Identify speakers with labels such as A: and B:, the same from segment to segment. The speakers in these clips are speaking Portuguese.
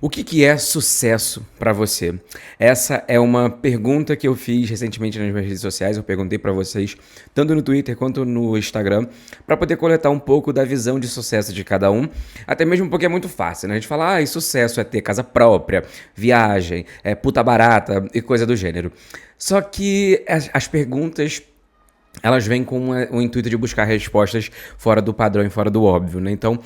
A: O que é sucesso para você? Essa é uma pergunta que eu fiz recentemente nas minhas redes sociais. Eu perguntei para vocês, tanto no Twitter quanto no Instagram, para poder coletar um pouco da visão de sucesso de cada um. Até mesmo porque é muito fácil, né? A gente fala, sucesso é ter casa própria, viagem, é puta barata e coisa do gênero. Só que as perguntas elas vêm com o intuito de buscar respostas fora do padrão e fora do óbvio, né? Então,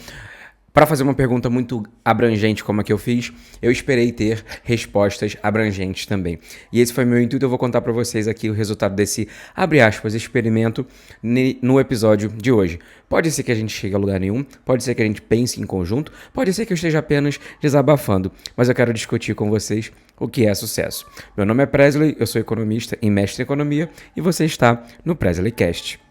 A: para fazer uma pergunta muito abrangente como a que eu fiz, eu esperei ter respostas abrangentes também. E esse foi meu intuito, eu vou contar para vocês aqui o resultado desse, abre aspas, experimento no episódio de hoje. Pode ser que a gente chegue a lugar nenhum, pode ser que a gente pense em conjunto, pode ser que eu esteja apenas desabafando, mas eu quero discutir com vocês o que é sucesso. Meu nome é Presley, eu sou economista e mestre em economia, e você está no Presley Cast.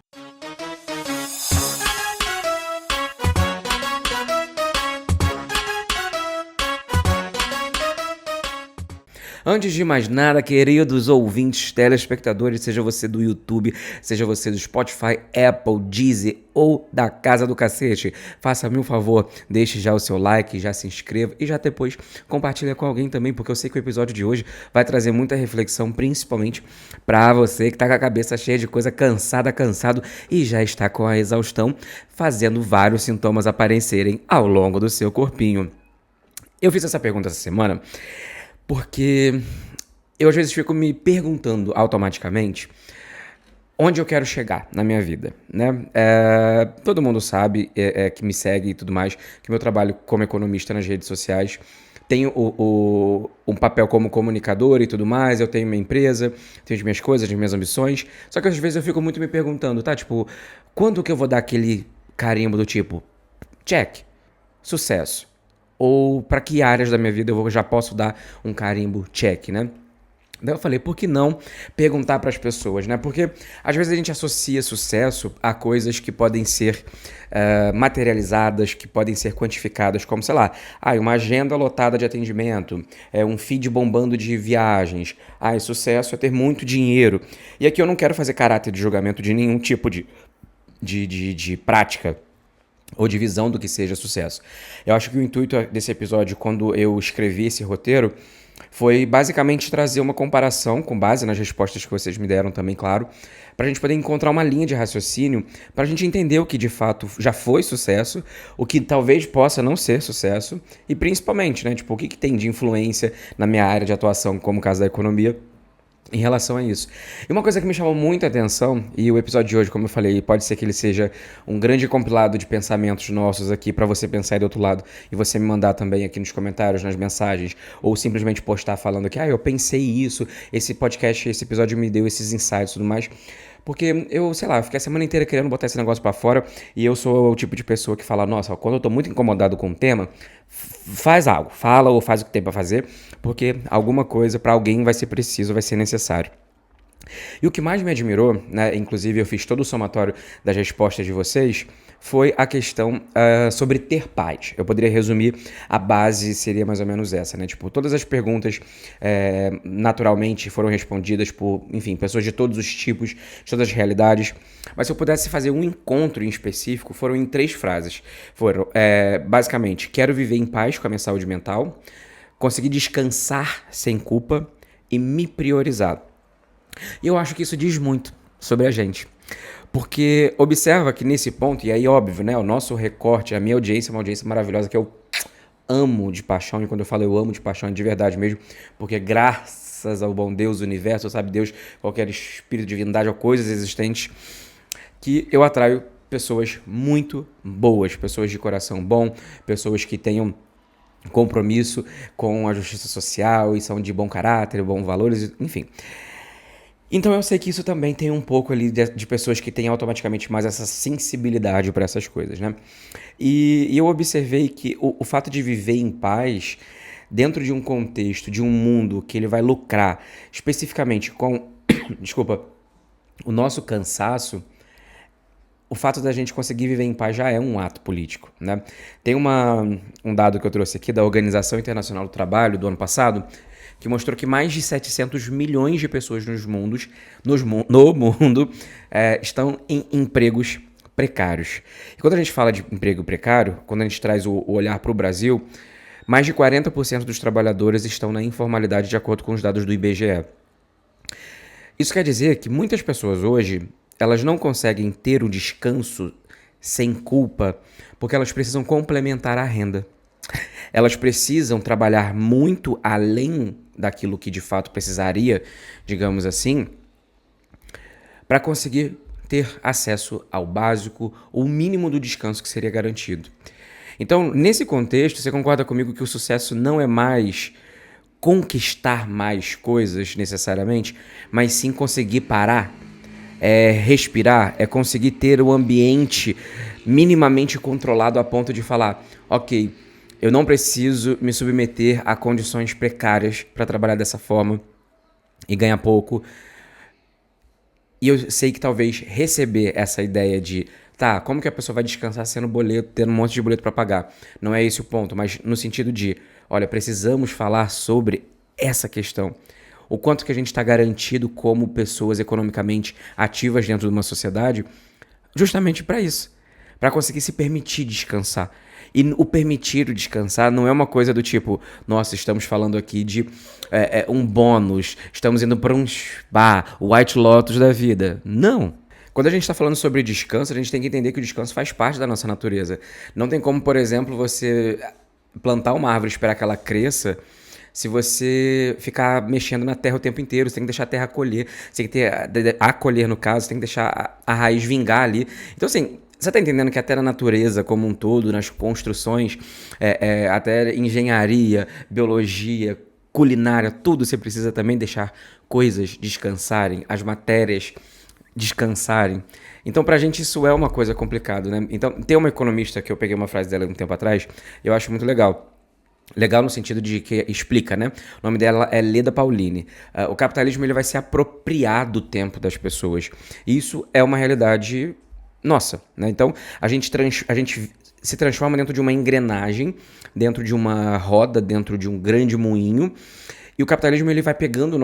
A: Antes de mais nada, queridos ouvintes, telespectadores, seja você do YouTube, seja você do Spotify, Apple, Deezer ou da Casa do Cacete, faça-me um favor, deixe já o seu like, já se inscreva e já depois compartilha com alguém também, porque eu sei que o episódio de hoje vai trazer muita reflexão, principalmente para você que tá com a cabeça cheia de coisa, cansado e já está com a exaustão, fazendo vários sintomas aparecerem ao longo do seu corpinho. Eu fiz essa pergunta essa semana porque eu às vezes fico me perguntando automaticamente onde eu quero chegar na minha vida, né? Todo mundo sabe que me segue e tudo mais, que meu trabalho como economista nas redes sociais tem um papel como comunicador e tudo mais, eu tenho minha empresa, tenho as minhas coisas, as minhas ambições, só que às vezes eu fico muito me perguntando, tá? Tipo, quando que eu vou dar aquele carimbo do tipo, check, sucesso? Ou para que áreas da minha vida eu já posso dar um carimbo check, né? Daí eu falei, por que não perguntar para as pessoas, né? Porque às vezes a gente associa sucesso a coisas que podem ser materializadas, que podem ser quantificadas, como, sei lá, uma agenda lotada de atendimento, um feed bombando de viagens, sucesso é ter muito dinheiro. E aqui eu não quero fazer caráter de julgamento de nenhum tipo de prática ou de visão do que seja sucesso. Eu acho que o intuito desse episódio, quando eu escrevi esse roteiro, foi basicamente trazer uma comparação, com base nas respostas que vocês me deram também, claro, para a gente poder encontrar uma linha de raciocínio, para a gente entender o que de fato já foi sucesso, o que talvez possa não ser sucesso, e principalmente, né, tipo, o que tem de influência na minha área de atuação, como o caso da economia, em relação a isso. E uma coisa que me chamou muita atenção, e o episódio de hoje, como eu falei, pode ser que ele seja um grande compilado de pensamentos nossos aqui para você pensar aí do outro lado e você me mandar também aqui nos comentários, nas mensagens, ou simplesmente postar falando que, eu pensei isso, esse podcast, esse episódio me deu esses insights e tudo mais. Porque eu, sei lá, fiquei a semana inteira querendo botar esse negócio pra fora e eu sou o tipo de pessoa que fala, nossa, quando eu tô muito incomodado com um tema, faz algo, fala ou faz o que tem pra fazer, porque alguma coisa pra alguém vai ser preciso, vai ser necessário. E o que mais me admirou, né, inclusive eu fiz todo o somatório das respostas de vocês, foi a questão sobre ter paz. Eu poderia resumir, a base seria mais ou menos essa, né? Tipo, todas as perguntas naturalmente foram respondidas por, enfim, pessoas de todos os tipos, de todas as realidades. Mas se eu pudesse fazer um encontro em específico, foram em 3 frases. Foram, basicamente, quero viver em paz com a minha saúde mental, conseguir descansar sem culpa e me priorizar. E eu acho que isso diz muito sobre a gente. Porque observa que nesse ponto, e aí óbvio, né, o nosso recorte, a minha audiência é uma audiência maravilhosa que eu amo de paixão, e quando eu falo eu amo de paixão é de verdade mesmo, porque graças ao bom Deus, universo, sabe Deus, qualquer espírito, divindade ou coisas existentes, que eu atraio pessoas muito boas, pessoas de coração bom, pessoas que tenham compromisso com a justiça social e são de bom caráter, bons valores, enfim. Então eu sei que isso também tem um pouco ali de pessoas que têm automaticamente mais essa sensibilidade para essas coisas, né? E eu observei que o fato de viver em paz, dentro de um contexto, de um mundo que ele vai lucrar especificamente com, desculpa, o nosso cansaço, o fato da gente conseguir viver em paz já é um ato político, né? Tem um dado que eu trouxe aqui da Organização Internacional do Trabalho do ano passado, que mostrou que mais de 700 milhões de pessoas no mundo estão em empregos precários. E quando a gente fala de emprego precário, quando a gente traz o olhar para o Brasil, Mais de 40% dos trabalhadores estão na informalidade, de acordo com os dados do IBGE. Isso quer dizer que muitas pessoas hoje, elas não conseguem ter o descanso sem culpa, porque elas precisam complementar a renda. Elas precisam trabalhar muito além daquilo que de fato precisaria, digamos assim, para conseguir ter acesso ao básico, ou o mínimo do descanso que seria garantido. Então, nesse contexto, você concorda comigo que o sucesso não é mais conquistar mais coisas necessariamente, mas sim conseguir parar, respirar, é conseguir ter o ambiente minimamente controlado a ponto de falar, ok, eu não preciso me submeter a condições precárias para trabalhar dessa forma e ganhar pouco. E eu sei que talvez receber essa ideia de, tá, como que a pessoa vai descansar sendo boleto, tendo um monte de boleto para pagar? Não é esse o ponto, mas no sentido de, olha, precisamos falar sobre essa questão. O quanto que a gente está garantido como pessoas economicamente ativas dentro de uma sociedade, justamente para isso, para conseguir se permitir descansar. E o permitir o descansar não é uma coisa do tipo, nossa, estamos falando aqui de um bônus, estamos indo para um spa, o White Lotus da vida. Não. Quando a gente está falando sobre descanso, a gente tem que entender que o descanso faz parte da nossa natureza. Não tem como, por exemplo, você plantar uma árvore e esperar que ela cresça se você ficar mexendo na terra o tempo inteiro. Você tem que deixar a terra acolher. Você tem que acolher, no caso, você tem que deixar a raiz vingar ali. Então, assim, você está entendendo que até na natureza como um todo, nas construções, até engenharia, biologia, culinária, tudo você precisa também deixar coisas descansarem, as matérias descansarem. Então, pra gente isso é uma coisa complicada, né? Então, tem uma economista que eu peguei uma frase dela um tempo atrás, eu acho muito legal. Legal no sentido de que explica, né? O nome dela é Leda Pauline. O capitalismo ele vai se apropriar do tempo das pessoas. E isso é uma realidade nossa, né? Então, a gente se transforma dentro de uma engrenagem, dentro de uma roda, dentro de um grande moinho. E o capitalismo ele vai pegando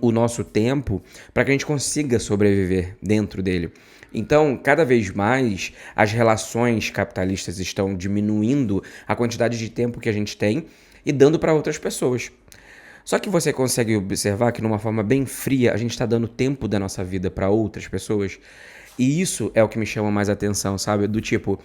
A: o nosso tempo para que a gente consiga sobreviver dentro dele. Então, cada vez mais, as relações capitalistas estão diminuindo a quantidade de tempo que a gente tem e dando para outras pessoas. Só que você consegue observar que, numa forma bem fria, a gente está dando tempo da nossa vida para outras pessoas. E isso é o que me chama mais atenção, sabe? Do tipo,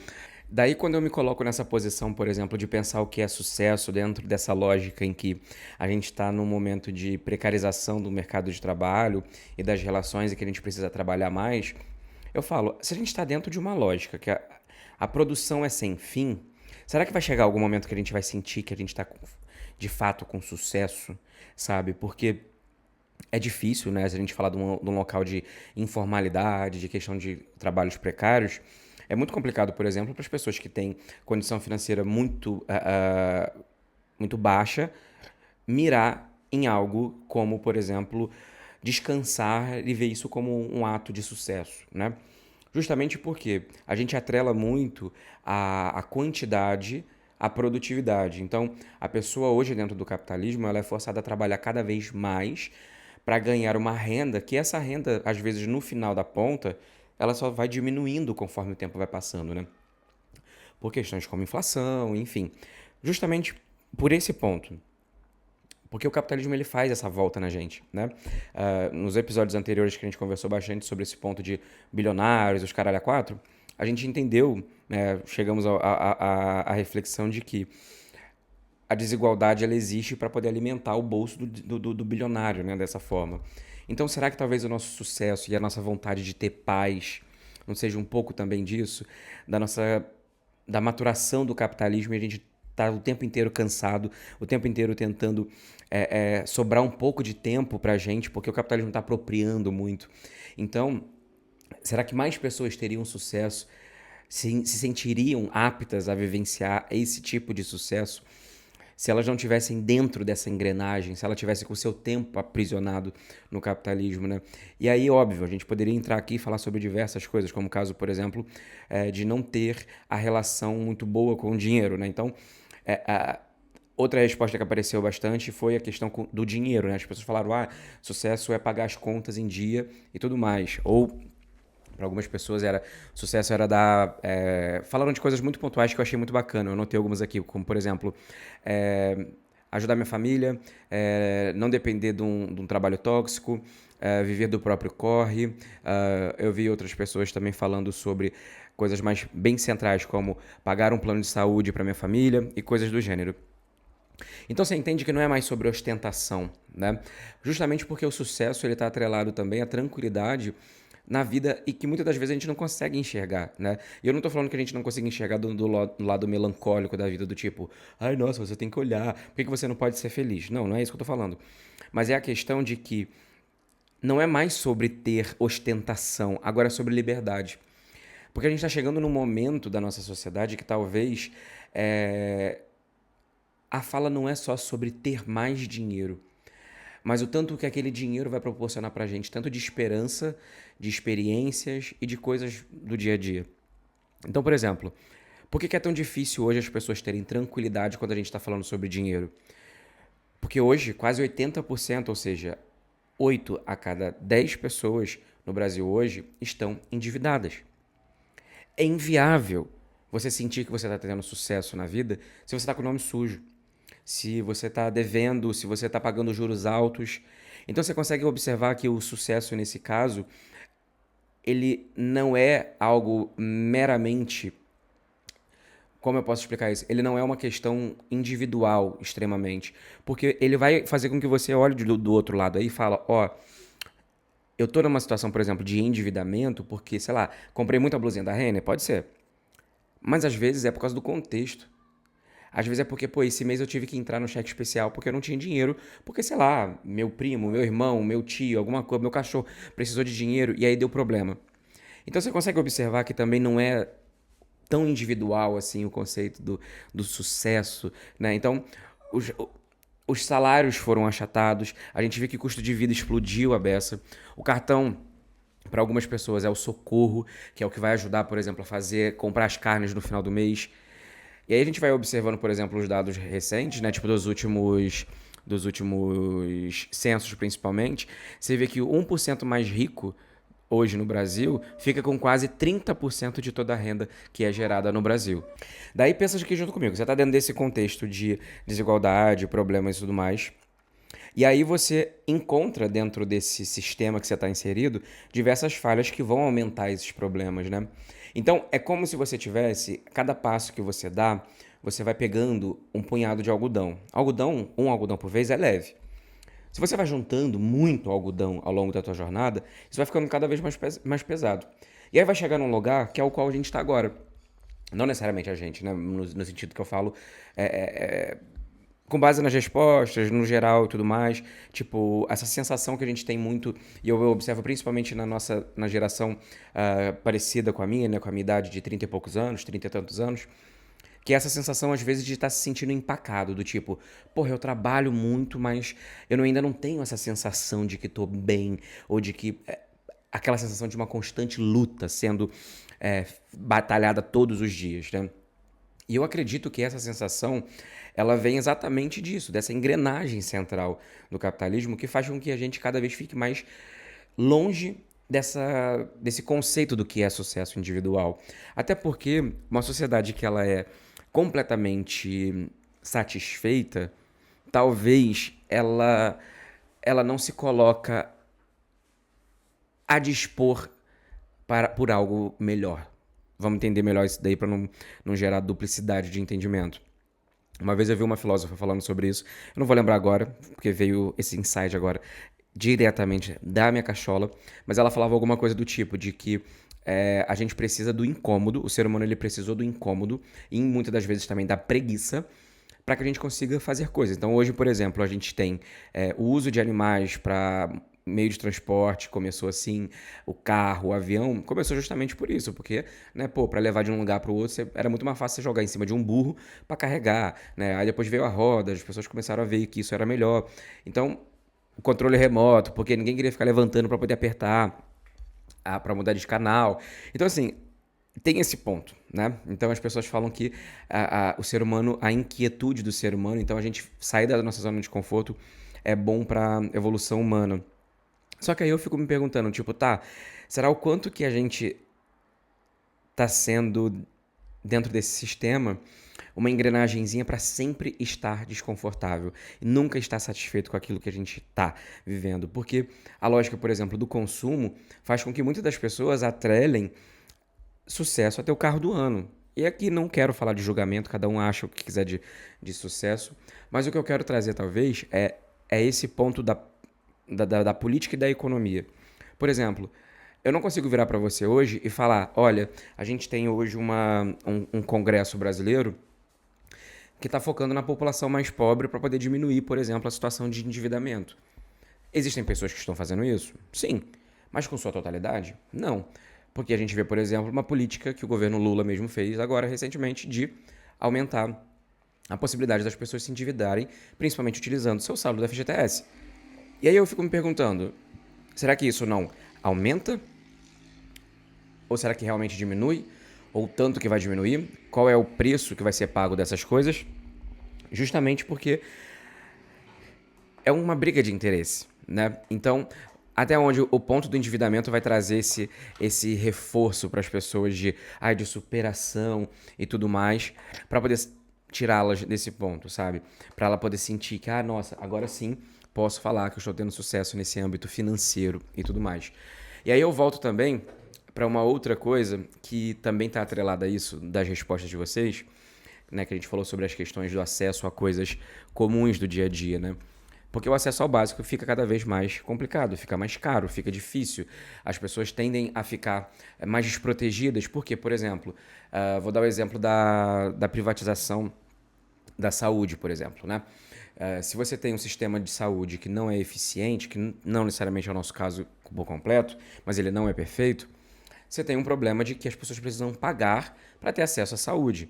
A: daí quando eu me coloco nessa posição, por exemplo, de pensar o que é sucesso dentro dessa lógica em que a gente está num momento de precarização do mercado de trabalho e das relações e que a gente precisa trabalhar mais, eu falo, se a gente está dentro de uma lógica que a produção é sem fim, será que vai chegar algum momento que a gente vai sentir que a gente está de fato com sucesso, sabe? Porque é difícil, né, se a gente falar de um local de informalidade, de questão de trabalhos precários, é muito complicado, por exemplo, para as pessoas que têm condição financeira muito baixa, mirar em algo como, por exemplo, descansar e ver isso como um ato de sucesso, né? Justamente porque a gente atrela muito a quantidade à produtividade. Então, a pessoa hoje dentro do capitalismo, ela é forçada a trabalhar cada vez mais para ganhar uma renda, que essa renda, às vezes, no final da ponta, ela só vai diminuindo conforme o tempo vai passando, né? Por questões como inflação, enfim. Justamente por esse ponto. Porque o capitalismo ele faz essa volta na gente, né? Nos episódios anteriores que a gente conversou bastante sobre esse ponto de bilionários, os caralho a quatro, a gente entendeu, né, chegamos à reflexão de que a desigualdade ela existe para poder alimentar o bolso do bilionário, né, dessa forma. Então, será que talvez o nosso sucesso e a nossa vontade de ter paz não seja um pouco também disso, da maturação do capitalismo e a gente tá o tempo inteiro cansado, o tempo inteiro tentando sobrar um pouco de tempo pra gente, porque o capitalismo está apropriando muito. Então, será que mais pessoas teriam sucesso, se sentiriam aptas a vivenciar esse tipo de sucesso se elas não tivessem dentro dessa engrenagem, se ela tivesse com o seu tempo aprisionado no capitalismo, né? E aí, óbvio, a gente poderia entrar aqui e falar sobre diversas coisas, como o caso, por exemplo, de não ter a relação muito boa com o dinheiro, né? Então, outra resposta que apareceu bastante foi a questão do dinheiro, né? As pessoas falaram, sucesso é pagar as contas em dia e tudo mais. Ou Para algumas pessoas sucesso era dar, falaram de coisas muito pontuais que eu achei muito bacana. Eu anotei algumas aqui, como por exemplo, é, ajudar minha família, não depender de um trabalho tóxico, viver do próprio corre. Eu vi outras pessoas também falando sobre coisas mais bem centrais, como pagar um plano de saúde para minha família e coisas do gênero. Então você entende que não é mais sobre ostentação, né? Justamente porque o sucesso ele está atrelado também à tranquilidade na vida e que muitas das vezes a gente não consegue enxergar, né? E eu não tô falando que a gente não consiga enxergar do lado melancólico da vida, do tipo, ai nossa, você tem que olhar, por que você não pode ser feliz? Não, não é isso que eu tô falando. Mas é a questão de que não é mais sobre ter ostentação, agora é sobre liberdade. Porque a gente está chegando num momento da nossa sociedade que talvez a fala não é só sobre ter mais dinheiro, mas o tanto que aquele dinheiro vai proporcionar pra gente, tanto de esperança, de experiências e de coisas do dia a dia. Então, por exemplo, por que é tão difícil hoje as pessoas terem tranquilidade quando a gente está falando sobre dinheiro? Porque hoje, quase 80%, ou seja, 8 a cada 10 pessoas no Brasil hoje estão endividadas. É inviável você sentir que você está tendo sucesso na vida se você está com o nome sujo, se você está devendo, se você está pagando juros altos. Então você consegue observar que o sucesso nesse caso, ele não é algo meramente, como eu posso explicar isso? Ele não é uma questão individual extremamente, porque ele vai fazer com que você olhe do outro lado aí e fala, ó, eu tô numa situação, por exemplo, de endividamento porque, sei lá, comprei muita blusinha da Renner, pode ser. Mas às vezes é por causa do contexto. Às vezes é porque, pô, esse mês eu tive que entrar no cheque especial porque eu não tinha dinheiro, porque, sei lá, meu primo, meu irmão, meu tio, alguma coisa, meu cachorro precisou de dinheiro e aí deu problema. Então você consegue observar que também não é tão individual assim o conceito do sucesso, né? Então, os, os salários foram achatados, a gente vê que o custo de vida explodiu a beça. O cartão para algumas pessoas é o socorro, que é o que vai ajudar, por exemplo, a comprar as carnes no final do mês. E aí a gente vai observando, por exemplo, os dados recentes, né, tipo dos últimos censos principalmente, você vê que o 1% mais rico hoje no Brasil fica com quase 30% de toda a renda que é gerada no Brasil. Daí pensa aqui junto comigo, você está dentro desse contexto de desigualdade, problemas e tudo mais. E aí você encontra dentro desse sistema que você está inserido diversas falhas que vão aumentar esses problemas, né? Então é como se você tivesse, cada passo que você dá, você vai pegando um punhado de algodão. Um algodão por vez é leve. Se você vai juntando muito algodão ao longo da tua jornada, isso vai ficando cada vez mais pesado. E aí vai chegar num lugar que é o qual a gente está agora. Não necessariamente a gente, né? No sentido que eu falo, com base nas respostas, no geral e tudo mais, tipo, essa sensação que a gente tem muito, e eu observo principalmente na geração parecida com a minha, né, com a minha idade de 30 e poucos anos, 30 e tantos anos, que é essa sensação às vezes de estar se sentindo empacado, do tipo, porra, eu trabalho muito, mas ainda não tenho essa sensação de que tô bem, ou de que aquela sensação de uma constante luta sendo batalhada todos os dias, né? E eu acredito que essa sensação, ela vem exatamente disso, dessa engrenagem central do capitalismo que faz com que a gente cada vez fique mais longe desse conceito do que é sucesso individual. Até porque uma sociedade que ela é completamente satisfeita, talvez ela não se coloca a dispor por algo melhor. Vamos entender melhor isso daí para não gerar duplicidade de entendimento. Uma vez eu vi uma filósofa falando sobre isso, eu não vou lembrar agora, porque veio esse insight agora diretamente da minha cachola, mas ela falava alguma coisa do tipo de que a gente precisa do incômodo, o ser humano ele precisou do incômodo e muitas das vezes também da preguiça para que a gente consiga fazer coisas. Então hoje, por exemplo, a gente tem o uso de animais para meio de transporte, começou assim, o carro, o avião, começou justamente por isso, porque, né, pô, para levar de um lugar para o outro, era muito mais fácil você jogar em cima de um burro para carregar, né? Aí depois veio a roda, as pessoas começaram a ver que isso era melhor. Então, o controle remoto, porque ninguém queria ficar levantando para poder apertar, para mudar de canal. Então, assim, tem esse ponto, né? Então as pessoas falam que o ser humano, a inquietude do ser humano, então a gente sair da nossa zona de conforto é bom para evolução humana. Só que aí eu fico me perguntando, tipo, tá, será o quanto que a gente tá sendo, dentro desse sistema, uma engrenagenzinha para sempre estar desconfortável e nunca estar satisfeito com aquilo que a gente está vivendo. Porque a lógica, por exemplo, do consumo faz com que muitas das pessoas atrelem sucesso a ter o carro do ano. E aqui não quero falar de julgamento, cada um acha o que quiser de sucesso, mas o que eu quero trazer talvez é esse ponto da política e da economia. Por exemplo, eu não consigo virar para você hoje e falar: olha, a gente tem hoje um congresso brasileiro que está focando na população mais pobre para poder diminuir, por exemplo, a situação de endividamento. Existem pessoas que estão fazendo isso? Sim. Mas com sua totalidade? Não. Porque a gente vê, por exemplo, uma política que o governo Lula mesmo fez agora recentemente de aumentar a possibilidade das pessoas se endividarem, principalmente utilizando seu saldo do FGTS. E aí eu fico me perguntando, será que isso não aumenta? Ou será que realmente diminui? Ou tanto que vai diminuir? Qual é o preço que vai ser pago dessas coisas? Justamente porque é uma briga de interesse, né? Então, até onde o ponto do endividamento vai trazer esse reforço para as pessoas de superação e tudo mais, para poder tirá-las desse ponto, sabe? Para ela poder sentir que, nossa, agora sim posso falar que eu estou tendo sucesso nesse âmbito financeiro e tudo mais. E aí eu volto também para uma outra coisa que também está atrelada a isso, das respostas de vocês, né? Que a gente falou sobre as questões do acesso a coisas comuns do dia a dia, né? Porque o acesso ao básico fica cada vez mais complicado, fica mais caro, fica difícil. As pessoas tendem a ficar mais desprotegidas. Porque, por exemplo, vou dar o exemplo da privatização da saúde, por exemplo, né? Se você tem um sistema de saúde que não é eficiente, que não necessariamente é o nosso caso por completo, mas ele não é perfeito, você tem um problema de que as pessoas precisam pagar para ter acesso à saúde.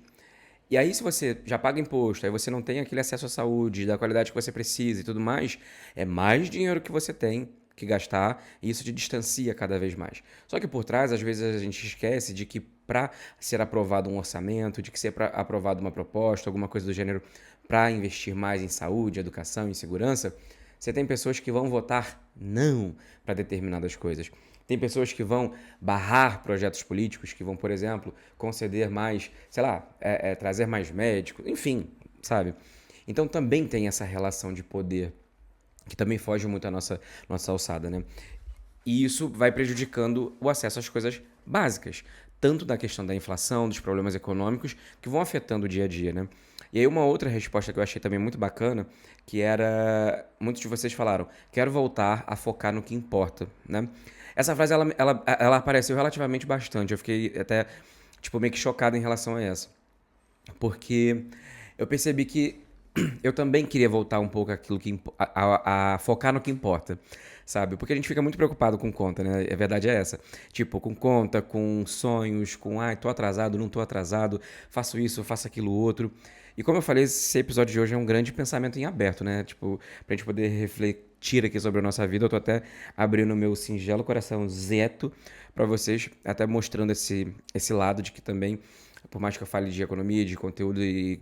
A: E aí, se você já paga imposto, aí você não tem aquele acesso à saúde, da qualidade que você precisa e tudo mais, é mais dinheiro que você tem que gastar e isso te distancia cada vez mais. Só que por trás, às vezes a gente esquece de que para ser aprovado um orçamento, de que ser aprovado uma proposta, alguma coisa do gênero, para investir mais em saúde, educação e segurança, você tem pessoas que vão votar não para determinadas coisas. Tem pessoas que vão barrar projetos políticos, que vão, por exemplo, conceder mais, sei lá, trazer mais médicos, enfim, sabe? Então também tem essa relação de poder que também foge muito à nossa alçada, né? E isso vai prejudicando o acesso às coisas básicas, tanto da questão da inflação, dos problemas econômicos, que vão afetando o dia a dia, né? E aí uma outra resposta que eu achei também muito bacana, que era, muitos de vocês falaram, quero voltar a focar no que importa, né? Essa frase, ela apareceu relativamente bastante, eu fiquei até, tipo, meio que chocado em relação a essa. Porque eu percebi que eu também queria voltar um pouco àquilo a focar no que importa, sabe? Porque a gente fica muito preocupado com conta, né? A verdade é essa. Tipo, com conta, com sonhos, com tô atrasado, não tô atrasado, faço isso, faço aquilo outro. E como eu falei, esse episódio de hoje é um grande pensamento em aberto, né? Tipo, pra gente poder refletir aqui sobre a nossa vida. Eu tô até abrindo o meu singelo coração zeto pra vocês, até mostrando esse lado de que também, por mais que eu fale de economia, de conteúdo e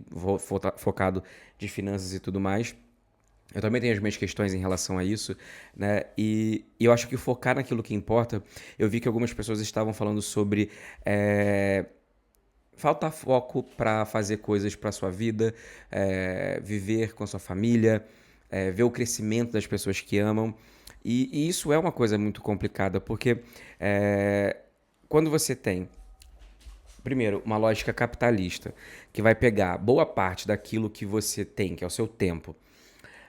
A: focado de finanças e tudo mais, eu também tenho as minhas questões em relação a isso, né? E eu acho que focar naquilo que importa, eu vi que algumas pessoas estavam falando sobre falta foco para fazer coisas para sua vida, viver com a sua família, ver o crescimento das pessoas que amam. E isso é uma coisa muito complicada, porque quando você tem, primeiro, uma lógica capitalista, que vai pegar boa parte daquilo que você tem, que é o seu tempo,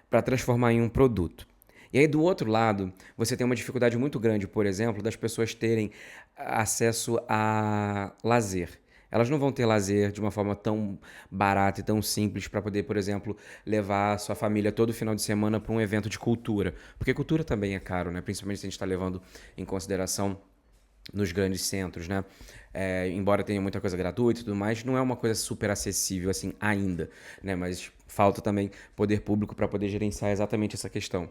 A: para transformar em um produto. E aí, do outro lado, você tem uma dificuldade muito grande, por exemplo, das pessoas terem acesso a lazer. Elas não vão ter lazer de uma forma tão barata e tão simples para poder, por exemplo, levar a sua família todo final de semana para um evento de cultura. Porque cultura também é caro, né? Principalmente se a gente está levando em consideração nos grandes centros, né? Embora tenha muita coisa gratuita e tudo mais, não é uma coisa super acessível assim ainda, né? Mas falta também poder público para poder gerenciar exatamente essa questão.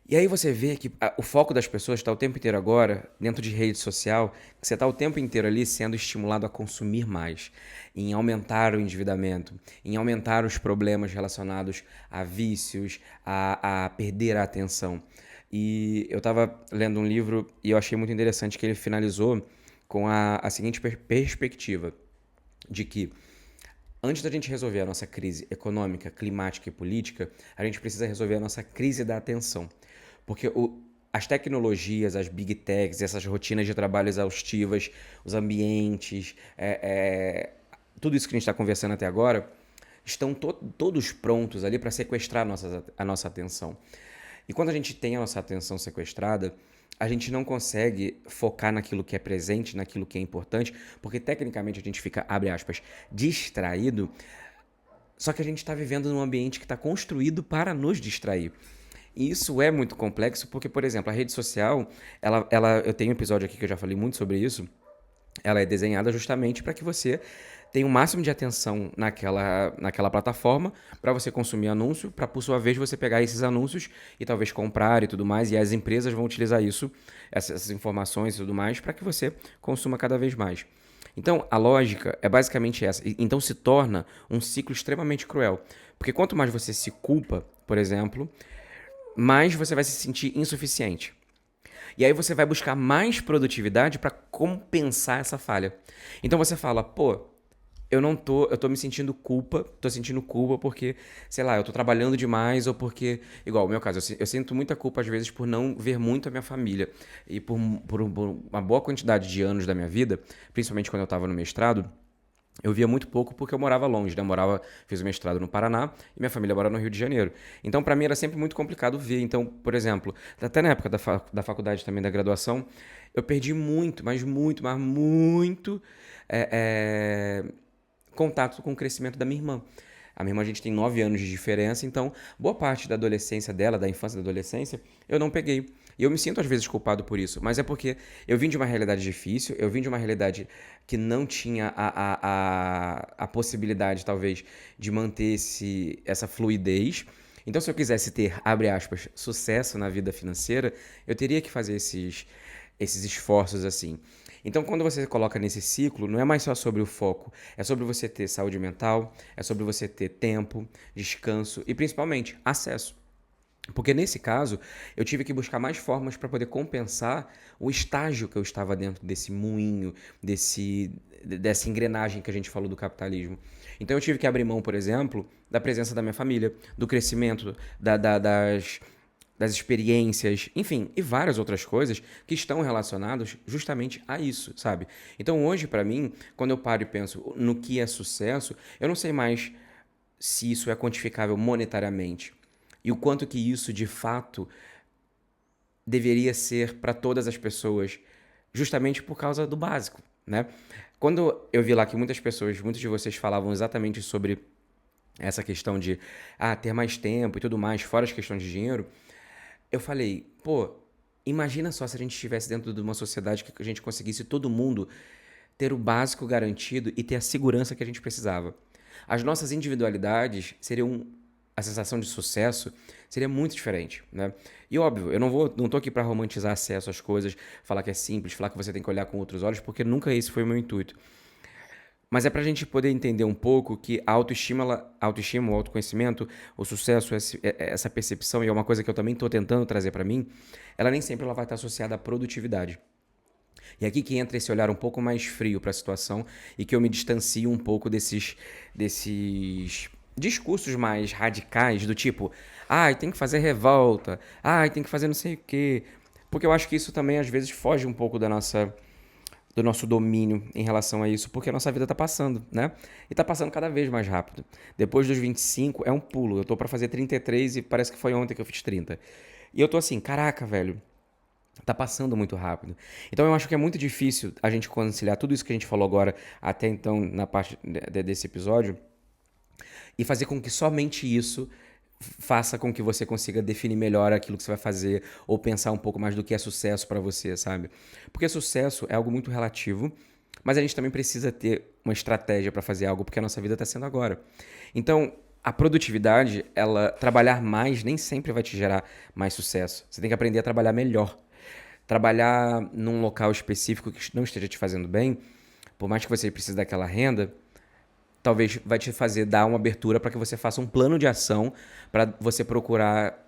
A: E aí você vê que o foco das pessoas está o tempo inteiro agora, dentro de rede social, que você está o tempo inteiro ali sendo estimulado a consumir mais, em aumentar o endividamento, em aumentar os problemas relacionados a vícios, a perder a atenção. E eu estava lendo um livro e eu achei muito interessante que ele finalizou com a seguinte perspectiva, de que antes da gente resolver a nossa crise econômica, climática e política, a gente precisa resolver a nossa crise da atenção. Porque as tecnologias, as big techs, essas rotinas de trabalho exaustivas, os ambientes, tudo isso que a gente está conversando até agora, estão todos prontos ali para sequestrar a nossa atenção. E quando a gente tem a nossa atenção sequestrada, a gente não consegue focar naquilo que é presente, naquilo que é importante, porque tecnicamente a gente fica, abre aspas, distraído, só que a gente está vivendo num ambiente que está construído para nos distrair. E isso é muito complexo porque, por exemplo, a rede social, eu tenho um episódio aqui que eu já falei muito sobre isso, ela é desenhada justamente para que você tenha o máximo de atenção naquela plataforma para você consumir anúncio, para por sua vez você pegar esses anúncios e talvez comprar e tudo mais, e as empresas vão utilizar isso, essas informações e tudo mais, para que você consuma cada vez mais. Então, a lógica é basicamente essa. Então se torna um ciclo extremamente cruel. Porque quanto mais você se culpa, por exemplo, mais você vai se sentir insuficiente. E aí você vai buscar mais produtividade para compensar essa falha. Então você fala, pô, eu tô me sentindo culpa porque, sei lá, eu tô trabalhando demais ou porque, igual, no meu caso, eu sinto muita culpa às vezes por não ver muito a minha família. E por uma boa quantidade de anos da minha vida, principalmente quando eu tava no mestrado, eu via muito pouco porque eu morava longe, né? Fiz o mestrado no Paraná e minha família mora no Rio de Janeiro. Então, para mim era sempre muito complicado ver. Então, por exemplo, até na época da faculdade também, da graduação, eu perdi muito, mas muito contato com o crescimento da minha irmã. A minha irmã, a gente tem 9 anos de diferença, então boa parte da adolescência dela, da infância e da adolescência, eu não peguei. E eu me sinto às vezes culpado por isso, mas é porque eu vim de uma realidade difícil, eu vim de uma realidade que não tinha a possibilidade, talvez, de manter essa fluidez. Então, se eu quisesse ter, abre aspas, sucesso na vida financeira, eu teria que fazer esses esforços assim. Então, quando você coloca nesse ciclo, não é mais só sobre o foco, é sobre você ter saúde mental, é sobre você ter tempo, descanso e principalmente acesso. Porque nesse caso, eu tive que buscar mais formas para poder compensar o estágio que eu estava dentro desse moinho, dessa engrenagem que a gente falou do capitalismo. Então eu tive que abrir mão, por exemplo, da presença da minha família, do crescimento, das experiências, enfim, e várias outras coisas que estão relacionadas justamente a isso, sabe? Então hoje, para mim, quando eu paro e penso no que é sucesso, eu não sei mais se isso é quantificável monetariamente e o quanto que isso de fato deveria ser para todas as pessoas, justamente por causa do básico, né? Quando eu vi lá que muitos de vocês falavam exatamente sobre essa questão de ter mais tempo e tudo mais, fora as questões de dinheiro, eu falei, pô, imagina só se a gente estivesse dentro de uma sociedade que a gente conseguisse todo mundo ter o básico garantido e ter a segurança que a gente precisava. As nossas individualidades seriam a sensação de sucesso seria muito diferente, né? E óbvio, eu não tô aqui para romantizar acesso às coisas, falar que é simples, falar que você tem que olhar com outros olhos, porque nunca esse foi o meu intuito. Mas é pra gente poder entender um pouco que a autoestima, o autoconhecimento, o sucesso, essa percepção, e é uma coisa que eu também estou tentando trazer para mim, ela nem sempre ela vai estar associada à produtividade. E aqui que entra esse olhar um pouco mais frio para a situação e que eu me distancio um pouco desses discursos mais radicais do tipo, tem que fazer revolta, tem que fazer não sei o quê. Porque eu acho que isso também às vezes foge um pouco do nosso domínio em relação a isso, porque a nossa vida tá passando, né? E tá passando cada vez mais rápido. Depois dos 25 é um pulo. Eu tô pra fazer 33 e parece que foi ontem que eu fiz 30. E eu tô assim, caraca, velho, tá passando muito rápido. Então eu acho que é muito difícil a gente conciliar tudo isso que a gente falou agora, até então, na parte desse episódio, e fazer com que somente isso faça com que você consiga definir melhor aquilo que você vai fazer ou pensar um pouco mais do que é sucesso pra você, sabe? Porque sucesso é algo muito relativo, mas a gente também precisa ter uma estratégia pra fazer algo porque a nossa vida tá sendo agora. Então, a produtividade, ela trabalhar mais nem sempre vai te gerar mais sucesso. Você tem que aprender a trabalhar melhor. Trabalhar num local específico que não esteja te fazendo bem, por mais que você precise daquela renda, talvez vai te fazer dar uma abertura para que você faça um plano de ação para você procurar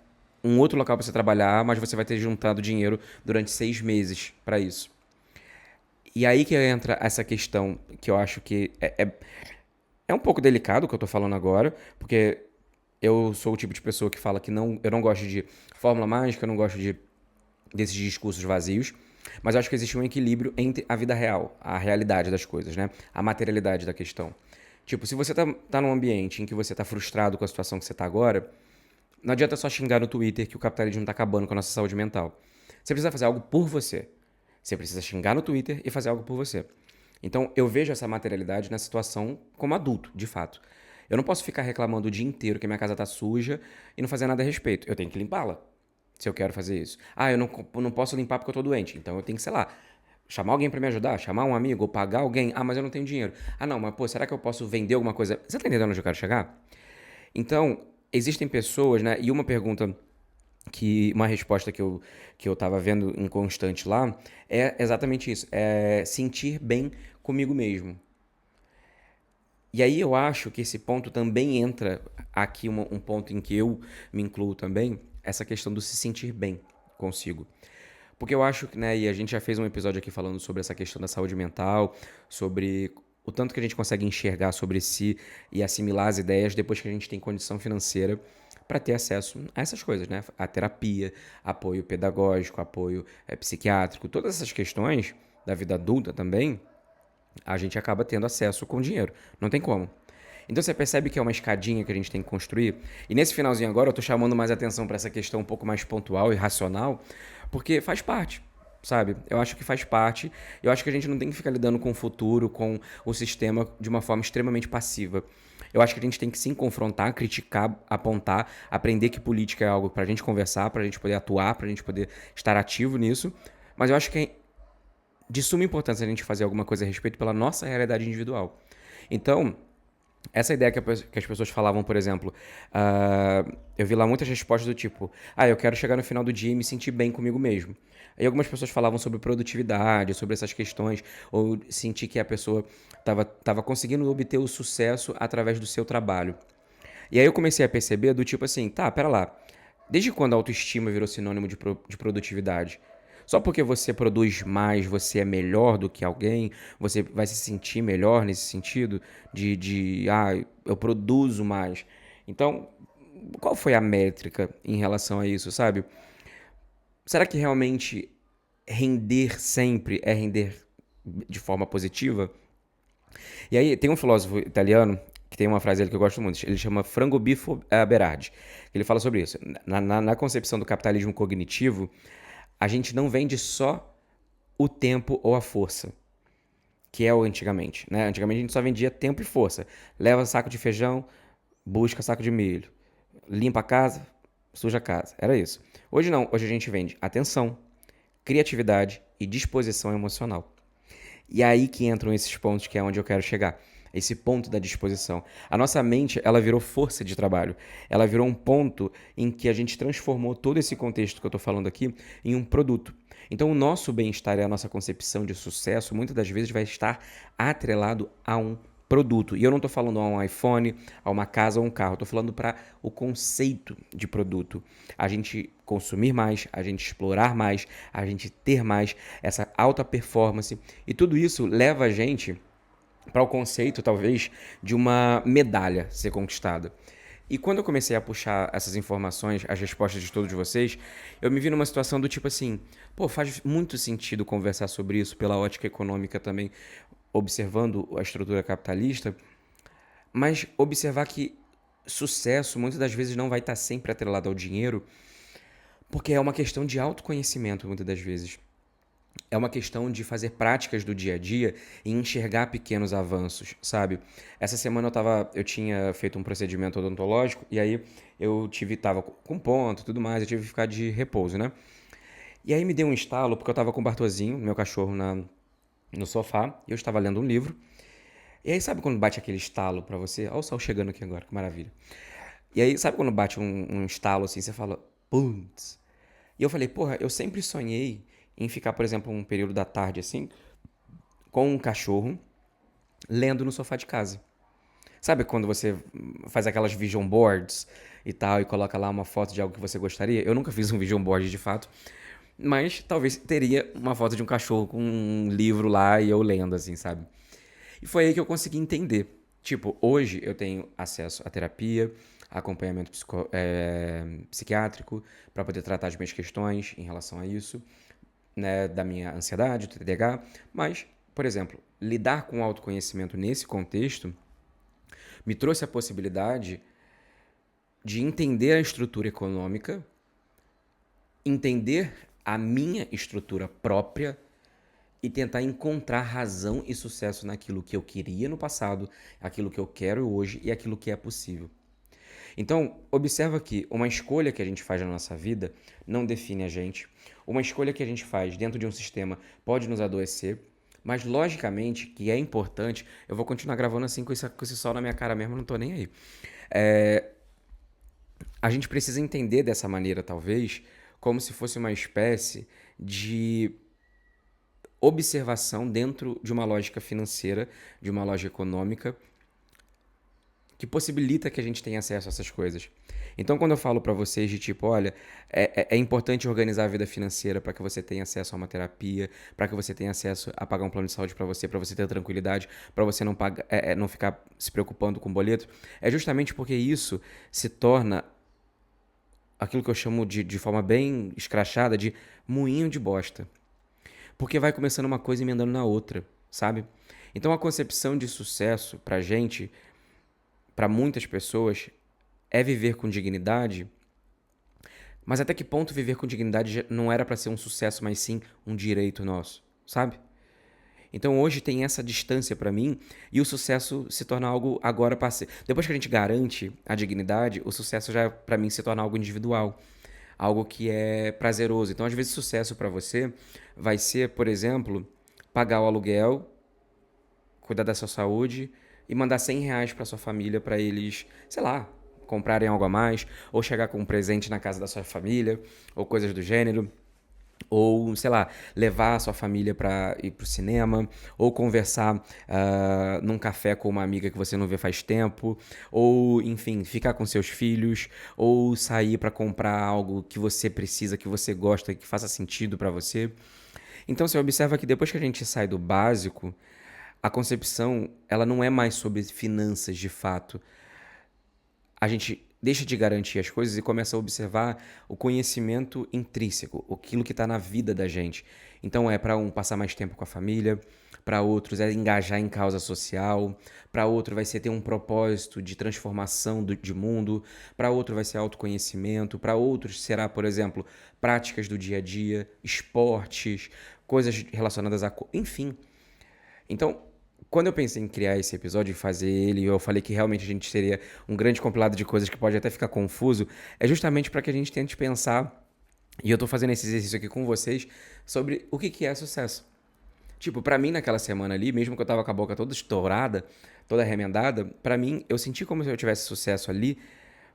A: um outro local para você trabalhar, mas você vai ter juntado dinheiro durante 6 meses para isso. E aí que entra essa questão que eu acho que é um pouco delicado o que eu tô falando agora, porque eu sou o tipo de pessoa que fala que eu não gosto de fórmula mágica, eu não gosto desses discursos vazios, mas eu acho que existe um equilíbrio entre a vida real, a realidade das coisas, né? A materialidade da questão. Tipo, se você tá num ambiente em que você tá frustrado com a situação que você tá agora, não adianta só xingar no Twitter que o capitalismo tá acabando com a nossa saúde mental. Você precisa fazer algo por você. Você precisa xingar no Twitter e fazer algo por você. Então, eu vejo essa materialidade na situação como adulto, de fato. Eu não posso ficar reclamando o dia inteiro que a minha casa tá suja e não fazer nada a respeito. Eu tenho que limpá-la, se eu quero fazer isso. Ah, eu não posso limpar porque eu tô doente. Então eu tenho que, sei lá, chamar alguém pra me ajudar, chamar um amigo ou pagar alguém. Ah, mas eu não tenho dinheiro. Ah, não, mas pô, será que eu posso vender alguma coisa? Você tá entendendo onde eu quero chegar? Então, existem pessoas, né? E uma resposta que eu tava vendo em constante lá é exatamente isso, é sentir bem comigo mesmo. E aí eu acho que esse ponto também entra aqui um ponto em que eu me incluo também, essa questão do se sentir bem consigo. Porque eu acho que, né, e a gente já fez um episódio aqui falando sobre essa questão da saúde mental, sobre o tanto que a gente consegue enxergar sobre si e assimilar as ideias depois que a gente tem condição financeira para ter acesso a essas coisas, né? A terapia, apoio pedagógico, apoio psiquiátrico, todas essas questões da vida adulta também, a gente acaba tendo acesso com dinheiro. Não tem como. Então você percebe que é uma escadinha que a gente tem que construir. E nesse finalzinho agora eu tô chamando mais atenção para essa questão um pouco mais pontual e racional, porque faz parte, sabe? Eu acho que faz parte. Eu acho que a gente não tem que ficar lidando com o futuro, com o sistema de uma forma extremamente passiva. Eu acho que a gente tem que sim confrontar, criticar, apontar, aprender que política é algo pra gente conversar, pra gente poder atuar, pra gente poder estar ativo nisso. Mas eu acho que é de suma importância a gente fazer alguma coisa a respeito pela nossa realidade individual. Então, essa ideia que as pessoas falavam, por exemplo, eu vi lá muitas respostas do tipo, eu quero chegar no final do dia e me sentir bem comigo mesmo. Aí algumas pessoas falavam sobre produtividade, sobre essas questões, ou sentir que a pessoa estava conseguindo obter o sucesso através do seu trabalho. E aí eu comecei a perceber do tipo assim, tá, pera lá, desde quando a autoestima virou sinônimo de produtividade? Só porque você produz mais, você é melhor do que alguém, você vai se sentir melhor nesse sentido eu produzo mais. Então, qual foi a métrica em relação a isso, sabe? Será que realmente render sempre é render de forma positiva? E aí tem um filósofo italiano que tem uma frase dele que eu gosto muito, ele chama Franco Bifo Berardi. Ele fala sobre isso. Na concepção do capitalismo cognitivo, a gente não vende só o tempo ou a força, que é o antigamente, né? Antigamente a gente só vendia tempo e força. Leva saco de feijão, busca saco de milho. Limpa a casa, suja a casa. Era isso. Hoje não, hoje a gente vende atenção, criatividade e disposição emocional. E é aí que entram esses pontos que é onde eu quero chegar. Esse ponto da disposição. A nossa mente, ela virou força de trabalho. Ela virou um ponto em que a gente transformou todo esse contexto que eu estou falando aqui em um produto. Então, o nosso bem-estar e a nossa concepção de sucesso, muitas das vezes, vai estar atrelado a um produto. E eu não estou falando a um iPhone, a uma casa ou um carro. Estou falando para o conceito de produto. A gente consumir mais, a gente explorar mais, a gente ter mais, essa alta performance. E tudo isso leva a gente para o conceito, talvez, de uma medalha ser conquistada. E quando eu comecei a puxar essas informações, as respostas de todos vocês, eu me vi numa situação do tipo assim, pô, faz muito sentido conversar sobre isso pela ótica econômica também, observando a estrutura capitalista, mas observar que sucesso muitas das vezes não vai estar sempre atrelado ao dinheiro, porque é uma questão de autoconhecimento muitas das vezes. É uma questão de fazer práticas do dia a dia e enxergar pequenos avanços, sabe? Essa semana eu tinha feito um procedimento odontológico e aí tava com ponto e tudo mais, eu tive que ficar de repouso, né? E aí me deu um estalo porque eu tava com o Bartozinho, meu cachorro, no sofá, e eu estava lendo um livro. E aí sabe quando bate aquele estalo pra você? Olha o sol chegando aqui agora, que maravilha. E aí sabe quando bate um estalo assim, você fala, putz. E eu falei, porra, eu sempre sonhei em ficar, por exemplo, um período da tarde assim, com um cachorro, lendo no sofá de casa. Sabe quando você faz aquelas vision boards e tal, e coloca lá uma foto de algo que você gostaria. Eu nunca fiz um vision board de fato, mas talvez teria uma foto de um cachorro com um livro lá e eu lendo, assim, sabe? E foi aí que eu consegui entender. Tipo, hoje eu tenho acesso à terapia, acompanhamento psiquiátrico, para poder tratar as minhas questões em relação a isso, né, da minha ansiedade, do TDAH. Mas, por exemplo, lidar com o autoconhecimento nesse contexto me trouxe a possibilidade de entender a estrutura econômica, entender a minha estrutura própria e tentar encontrar razão e sucesso naquilo que eu queria no passado, aquilo que eu quero hoje e aquilo que é possível. Então, observa que uma escolha que a gente faz na nossa vida não define a gente. Uma escolha que a gente faz dentro de um sistema pode nos adoecer, mas logicamente que é importante. Eu vou continuar gravando assim com esse sol na minha cara mesmo, não tô nem aí. A gente precisa entender dessa maneira, talvez, como se fosse uma espécie de observação dentro de uma lógica financeira, de uma lógica econômica, que possibilita que a gente tenha acesso a essas coisas. Então, quando eu falo para vocês de tipo, olha, é importante organizar a vida financeira para que você tenha acesso a uma terapia, para que você tenha acesso a pagar um plano de saúde para você ter tranquilidade, para você não, não ficar se preocupando com boleto, é justamente porque isso se torna aquilo que eu chamo de forma bem escrachada de moinho de bosta. Porque vai começando uma coisa e emendando na outra, sabe? Então a concepção de sucesso pra gente, pra muitas pessoas, é viver com dignidade, mas até que ponto viver com dignidade não era pra ser um sucesso, mas sim um direito nosso, sabe? Então hoje tem essa distância pra mim e o sucesso se torna algo agora passe. Depois que a gente garante a dignidade, o sucesso já pra mim se torna algo individual, algo que é prazeroso. Então às vezes sucesso pra você vai ser, por exemplo, pagar o aluguel, cuidar da sua saúde e mandar R$ 100 pra sua família pra eles, sei lá, comprarem algo a mais ou chegar com um presente na casa da sua família ou coisas do gênero. Ou, sei lá, levar a sua família para ir pro cinema, ou conversar num café com uma amiga que você não vê faz tempo, ou, enfim, ficar com seus filhos, ou sair para comprar algo que você precisa, que você gosta, que faça sentido para você. Então você observa que depois que a gente sai do básico, a concepção ela não é mais sobre finanças de fato, a gente deixa de garantir as coisas e começa a observar o conhecimento intrínseco, aquilo que está na vida da gente. Então é para um passar mais tempo com a família, para outros é engajar em causa social, para outro vai ser ter um propósito de transformação de mundo, para outro vai ser autoconhecimento, para outros será, por exemplo, práticas do dia a dia, esportes, coisas relacionadas a... Enfim. Então, quando eu pensei em criar esse episódio e fazer ele, eu falei que realmente a gente seria um grande compilado de coisas que pode até ficar confuso, é justamente para que a gente tente pensar, e eu tô fazendo esse exercício aqui com vocês, sobre o que é sucesso. Tipo, pra mim naquela semana ali, mesmo que eu tava com a boca toda estourada, toda remendada, pra mim eu senti como se eu tivesse sucesso ali,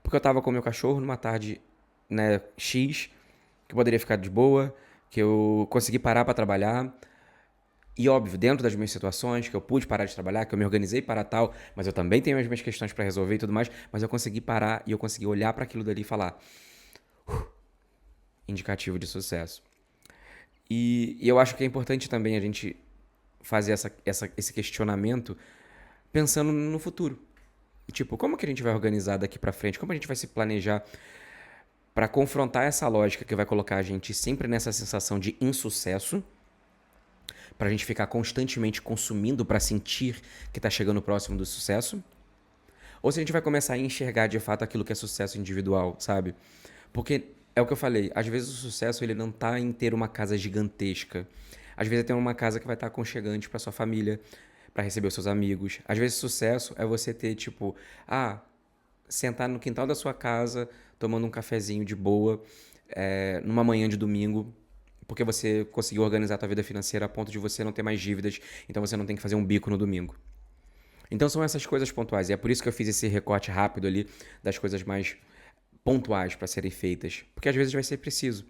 A: porque eu tava com meu cachorro numa tarde, né, X, que eu poderia ficar de boa, que eu consegui parar pra trabalhar, e óbvio, dentro das minhas situações, que eu pude parar de trabalhar, que eu me organizei para tal, mas eu também tenho as minhas questões para resolver e tudo mais, mas eu consegui parar e eu consegui olhar para aquilo dali e falar, indicativo de sucesso. E eu acho que é importante também a gente fazer esse questionamento pensando no futuro. Tipo, como que a gente vai organizar daqui para frente? Como a gente vai se planejar para confrontar essa lógica que vai colocar a gente sempre nessa sensação de insucesso, pra gente ficar constantemente consumindo pra sentir que tá chegando próximo do sucesso? Ou se a gente vai começar a enxergar de fato aquilo que é sucesso individual, sabe? Porque é o que eu falei, às vezes o sucesso ele não tá em ter uma casa gigantesca. Às vezes é ter uma casa que vai estar aconchegante pra sua família, pra receber os seus amigos. Às vezes sucesso é você ter tipo, sentar no quintal da sua casa, tomando um cafezinho de boa, numa manhã de domingo, porque você conseguiu organizar a tua vida financeira a ponto de você não ter mais dívidas, então você não tem que fazer um bico no domingo. Então são essas coisas pontuais, e é por isso que eu fiz esse recorte rápido ali das coisas mais pontuais para serem feitas, porque às vezes vai ser preciso.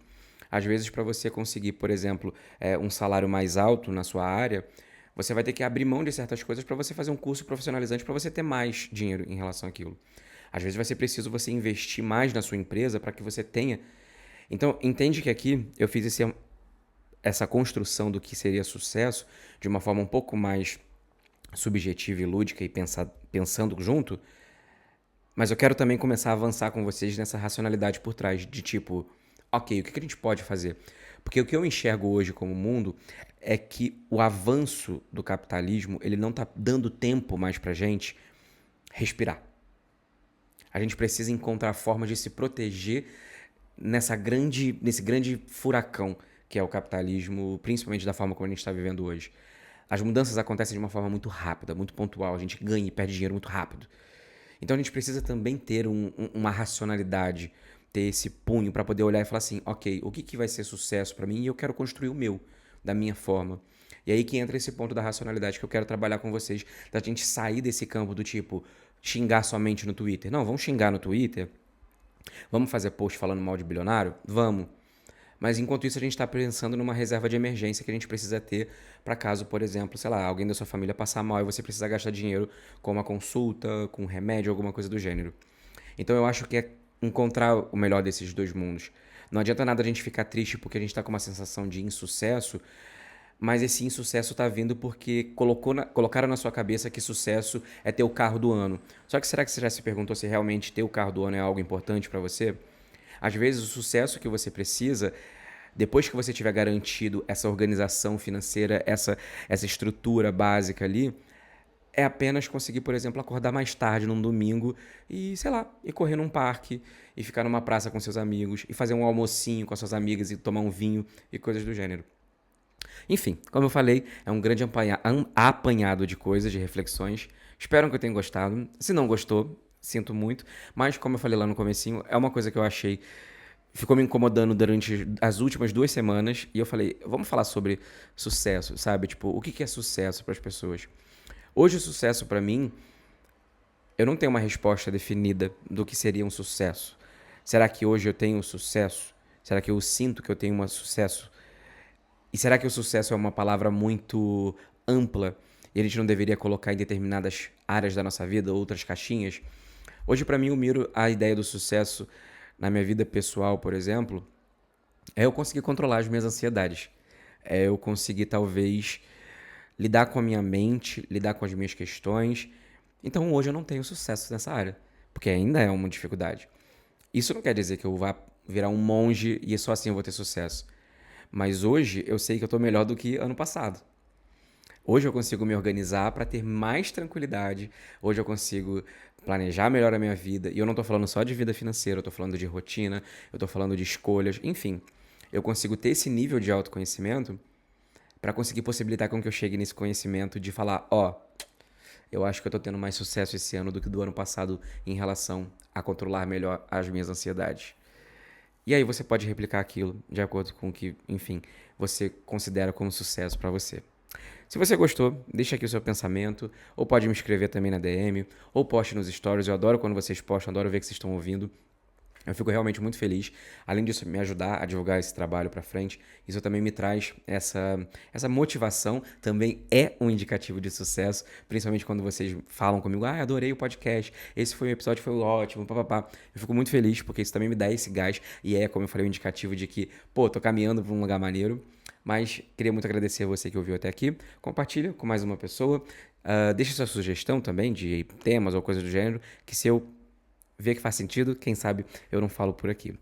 A: Às vezes para você conseguir, por exemplo, um salário mais alto na sua área, você vai ter que abrir mão de certas coisas para você fazer um curso profissionalizante para você ter mais dinheiro em relação àquilo. Às vezes vai ser preciso você investir mais na sua empresa para que você tenha. Então, entende que aqui eu fiz essa construção do que seria sucesso de uma forma um pouco mais subjetiva e lúdica e pensando junto, mas eu quero também começar a avançar com vocês nessa racionalidade por trás, de tipo, ok, o que a gente pode fazer? Porque o que eu enxergo hoje como mundo é que o avanço do capitalismo, ele não está dando tempo mais pra gente respirar. A gente precisa encontrar formas de se proteger nesse grande furacão que é o capitalismo, principalmente da forma como a gente está vivendo hoje. As mudanças acontecem de uma forma muito rápida, muito pontual, a gente ganha e perde dinheiro muito rápido. Então a gente precisa também ter uma racionalidade, ter esse punho para poder olhar e falar assim, ok, o que vai ser sucesso para mim e eu quero construir o meu, da minha forma. E aí que entra esse ponto da racionalidade que eu quero trabalhar com vocês, da gente sair desse campo do tipo, xingar somente no Twitter. Não, vamos xingar no Twitter, vamos fazer post falando mal de bilionário? Vamos. Mas enquanto isso a gente está pensando numa reserva de emergência que a gente precisa ter para caso, por exemplo, sei lá, alguém da sua família passar mal e você precisar gastar dinheiro com uma consulta, com um remédio, alguma coisa do gênero. Então eu acho que é encontrar o melhor desses dois mundos. Não adianta nada a gente ficar triste porque a gente está com uma sensação de insucesso, mas esse insucesso está vindo porque colocaram na sua cabeça que sucesso é ter o carro do ano. Só que será que você já se perguntou se realmente ter o carro do ano é algo importante para você? Às vezes o sucesso que você precisa, depois que você tiver garantido essa organização financeira, essa estrutura básica ali, é apenas conseguir, por exemplo, acordar mais tarde num domingo e, sei lá, ir correr num parque e ficar numa praça com seus amigos e fazer um almocinho com as suas amigas e tomar um vinho e coisas do gênero. Enfim, como eu falei, é um grande apanhado de coisas, de reflexões. Espero que eu tenha gostado. Se não gostou, sinto muito. Mas, como eu falei lá no comecinho, é uma coisa que eu achei ficou me incomodando durante as últimas 2 semanas. E eu falei, vamos falar sobre sucesso, sabe? Tipo, o que é sucesso para as pessoas? Hoje, o sucesso para mim, eu não tenho uma resposta definida do que seria um sucesso. Será que hoje eu tenho sucesso? Será que eu sinto que eu tenho um sucesso? E será que o sucesso é uma palavra muito ampla e a gente não deveria colocar em determinadas áreas da nossa vida, outras caixinhas? Hoje, para mim, eu miro a ideia do sucesso na minha vida pessoal, por exemplo, é eu conseguir controlar as minhas ansiedades. É eu conseguir, talvez, lidar com a minha mente, lidar com as minhas questões. Então, hoje eu não tenho sucesso nessa área, porque ainda é uma dificuldade. Isso não quer dizer que eu vá virar um monge e só assim eu vou ter sucesso. Mas hoje eu sei que eu estou melhor do que ano passado. Hoje eu consigo me organizar para ter mais tranquilidade. Hoje eu consigo planejar melhor a minha vida. E eu não estou falando só de vida financeira, eu estou falando de rotina, eu estou falando de escolhas, enfim. Eu consigo ter esse nível de autoconhecimento para conseguir possibilitar com que eu chegue nesse conhecimento de falar, ó, eu acho que eu estou tendo mais sucesso esse ano do que do ano passado em relação a controlar melhor as minhas ansiedades. E aí você pode replicar aquilo de acordo com o que, enfim, você considera como sucesso para você. Se você gostou, deixa aqui o seu pensamento, ou pode me escrever também na DM, ou poste nos stories. Eu adoro quando vocês postam, adoro ver que vocês estão ouvindo. Eu fico realmente muito feliz. Além disso, me ajudar a divulgar esse trabalho para frente, isso também me traz essa motivação. Também é um indicativo de sucesso, principalmente quando vocês falam comigo, adorei o podcast, esse foi um episódio, foi ótimo, papapá. Eu fico muito feliz porque isso também me dá esse gás e é, como eu falei, um indicativo de que, pô, tô caminhando para um lugar maneiro. Mas queria muito agradecer a você que ouviu até aqui. Compartilha com mais uma pessoa. Deixa sua sugestão também de temas ou coisa do gênero, que se eu ver que faz sentido, quem sabe eu não falo por aqui.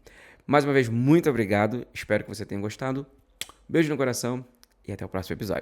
A: Mais uma vez, muito obrigado. Espero que você tenha gostado. Beijo no coração e até o próximo episódio.